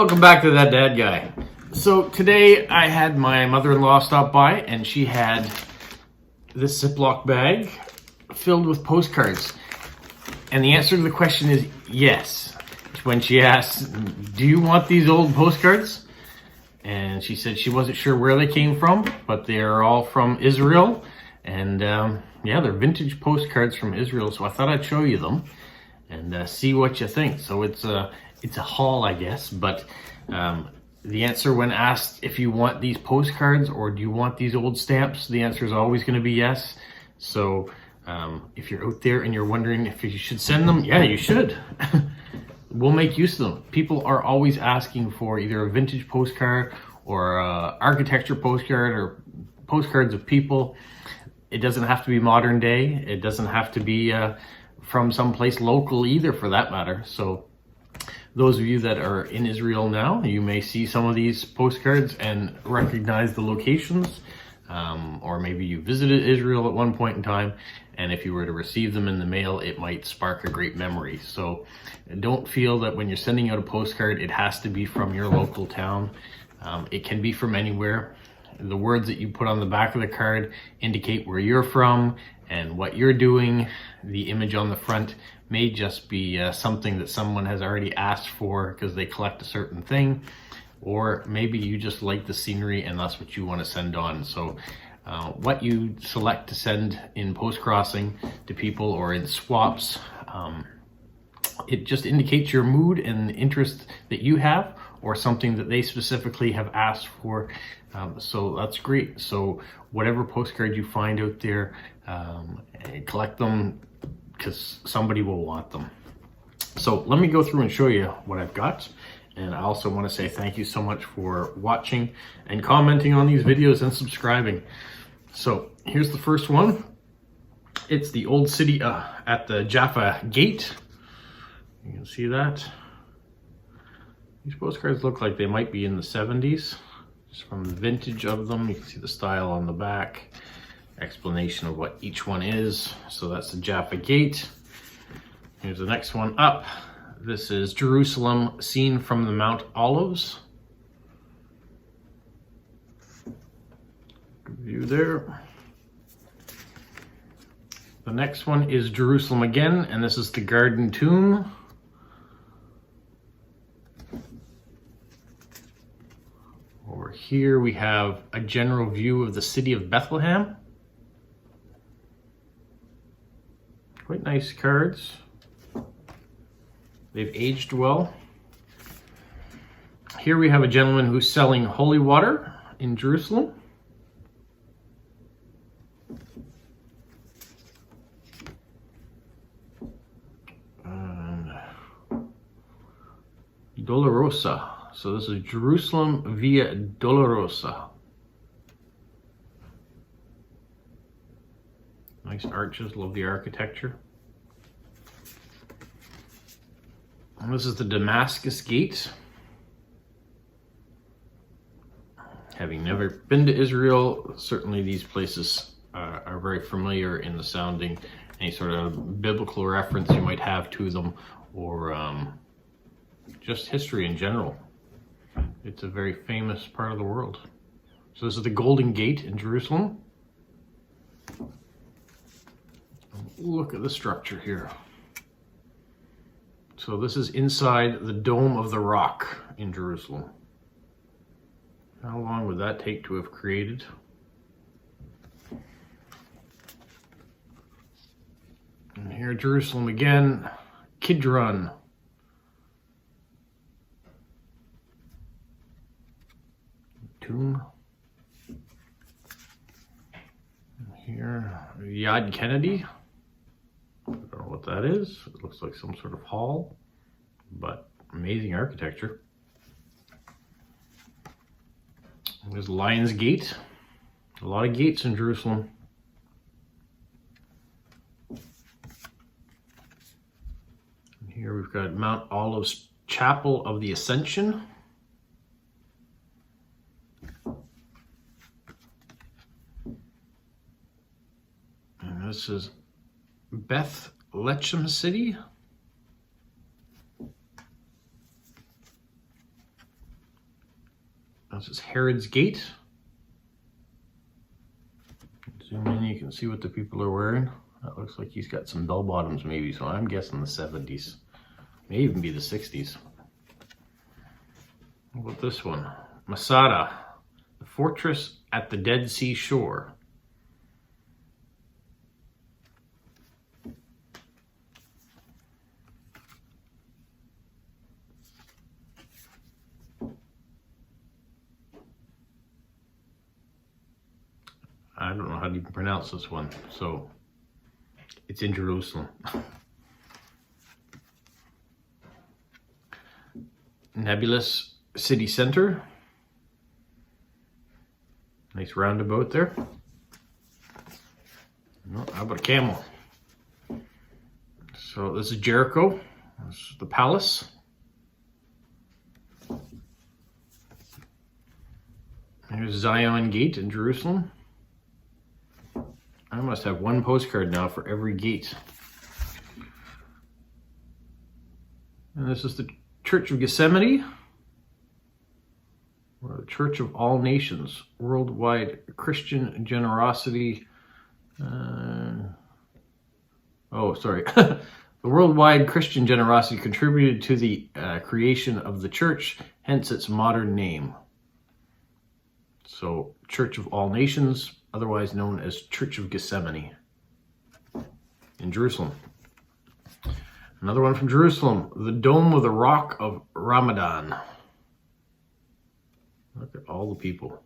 Welcome back to That Dad Guy. So today I had my mother-in-law stop by and she had this Ziploc bag filled with postcards. And the answer to the question is yes. When she asked, do you want these old postcards? And she said she wasn't sure where they came from, but they're all from Isreal. And yeah, they're vintage postcards from Isreal. So I thought I'd show you them and see what you think. So it's a haul, I guess, but the answer when asked if you want these postcards or do you want these old stamps, the answer is always going to be yes. So if you're out there and you're wondering if you should send them, yeah, you should. We'll make use of them. People are always asking for either a vintage postcard or architecture postcard or postcards of people. It doesn't have to be modern day. It doesn't have to be from someplace local either, for that matter. So those of you that are in Israel now, you may see some of these postcards and recognize the locations, or maybe you visited Israel at one point in time, and if you were to receive them in the mail, it might spark a great memory. So don't feel that when you're sending out a postcard, it has to be from your local town. It can be from anywhere. The words that you put on the back of the card indicate where you're from and what you're doing. The image on the front may just be something that someone has already asked for because they collect a certain thing, or maybe you just like the scenery and that's what you want to send on. So what you select to send in Postcrossing to people or in swaps, it just indicates your mood and interest that you have, or something that they specifically have asked for. So that's great. So whatever postcard you find out there, collect them because somebody will want them. So let me go through and show you what I've got. And I also want to say thank you so much for watching and commenting on these videos and subscribing. So here's the first one. It's the old city at the Jaffa Gate. You can see that. These postcards look like they might be in the 70s. Just from the vintage of them. You can see the style on the back. Explanation of what each one is. So that's the Jaffa Gate. Here's the next one up. This is Jerusalem seen from the Mount Olives. Good view there. The next one is Jerusalem again, and this is the Garden Tomb. Over here we have a general view of the city of Bethlehem. Quite nice cards. They've aged well. Here we have a gentleman who's selling holy water in Jerusalem. And Dolorosa. So this is Jerusalem via Dolorosa. Nice arches, love the architecture. And this is the Damascus Gate. Having never been to Israel, certainly these places are very familiar in the sounding. Any sort of biblical reference you might have to them, or just history in general. It's a very famous part of the world. So this is the Golden Gate in Jerusalem. Look at the structure here. So this is inside the Dome of the Rock in Jerusalem. How long would that take to have created? And here Jerusalem again, Kidron. Tomb. And here, Yad Kennedy. I don't know what that is. It looks like some sort of hall, but amazing architecture. And there's Lion's Gate. A lot of gates in Jerusalem. And here we've got Mount Olives Chapel of the Ascension. And this is Beth Lechem City. This is Herod's Gate. Zoom in, you can see what the people are wearing. That looks like he's got some bell bottoms maybe, so I'm guessing the 70s. May even be the 60s. What about this one? Masada, the fortress at the Dead Sea shore. I don't know how to even pronounce this one, so it's in Jerusalem. Nebulous city center. Nice roundabout there. Oh, how about a camel? So this is Jericho. This is the palace. Here's Zion Gate in Jerusalem. I must have one postcard now for every gate. And this is the Church of Gethsemane, or the Church of All Nations, worldwide Christian generosity. The worldwide Christian generosity contributed to the creation of the church, hence its modern name. So, Church of All Nations, otherwise known as Church of Gethsemane in Jerusalem. Another one from Jerusalem, the Dome of the Rock of Ramadan. Look at all the people.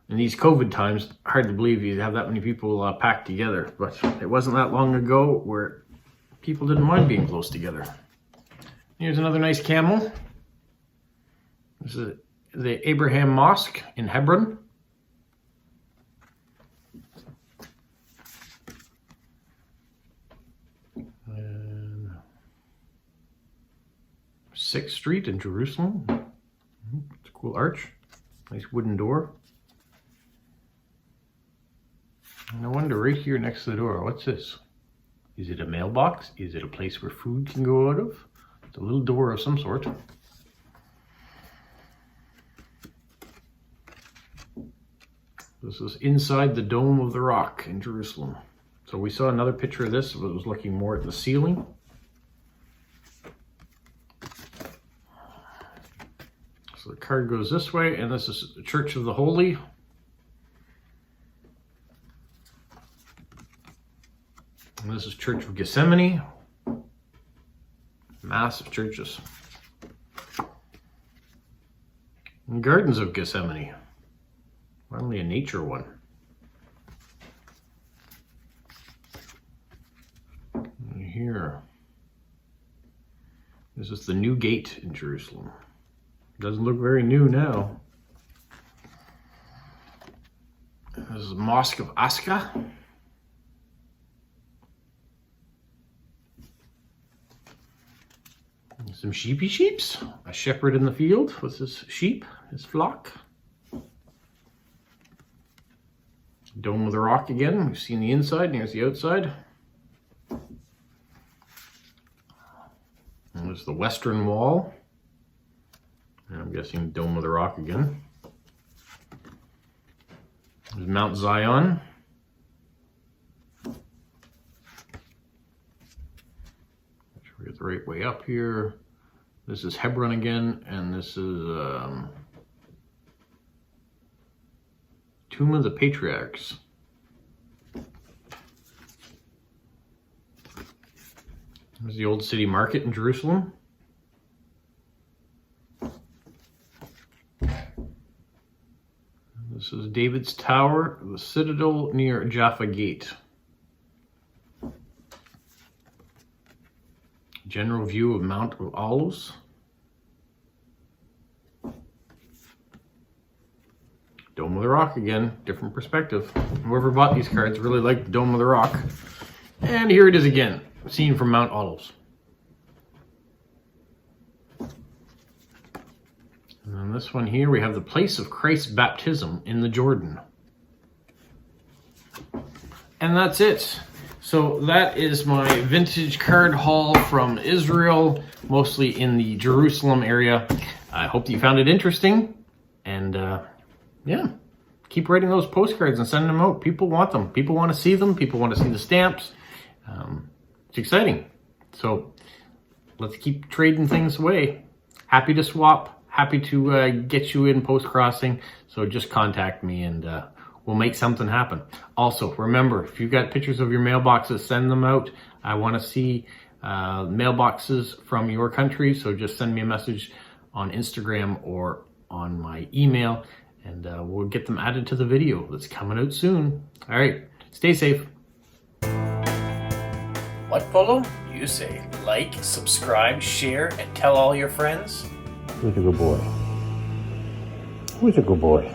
In these COVID times, hard to believe you have that many people packed together, but it wasn't that long ago where people didn't mind being close together. Here's another nice camel. This is the Abraham Mosque in Hebron. And 6th Street in Jerusalem. It's a cool arch. Nice wooden door. And I wonder right here next to the door, what's this? Is it a mailbox? Is it a place where food can go out of? It's a little door of some sort. This is inside the Dome of the Rock in Jerusalem. So we saw another picture of this, but it was looking more at the ceiling. So the card goes this way, and this is the Church of the Holy. And this is Church of Gethsemane. Massive churches. And Gardens of Gethsemane. Finally a nature one. And here. This is the new gate in Jerusalem. Doesn't look very new now. This is the Mosque of Aska. Some sheeps. A shepherd in the field with his sheep, his flock. Dome of the Rock again. We've seen the inside, and here's the outside. And there's the Western Wall. And I'm guessing Dome of the Rock again. There's Mount Zion. Make sure we get the right way up here. This is Hebron again, and this is Tomb of the Patriarchs. There's the old city market in Jerusalem. This is David's Tower, the Citadel near Jaffa Gate. General view of Mount of Olives. Dome of the Rock again, different perspective. Whoever bought these cards really liked the Dome of the Rock. And here it is again, seen from Mount Olives. And then this one here, we have the place of Christ's baptism in the Jordan. And that's it. So that is my vintage card haul from Israel, mostly in the Jerusalem area. I hope that you found it interesting. And And yeah, keep writing those postcards and sending them out. People want them. People want to see them. People want to see the stamps. It's exciting. So let's keep trading things away. Happy to swap. Happy to get you in Postcrossing. So just contact me and we'll make something happen. Also, remember, if you've got pictures of your mailboxes, send them out. I want to see mailboxes from your country. So just send me a message on Instagram or on my email, and we'll get them added to the video that's coming out soon. All right, stay safe. What, Polo? You say like, subscribe, share, and tell all your friends? Who's a good boy? Who's a good boy?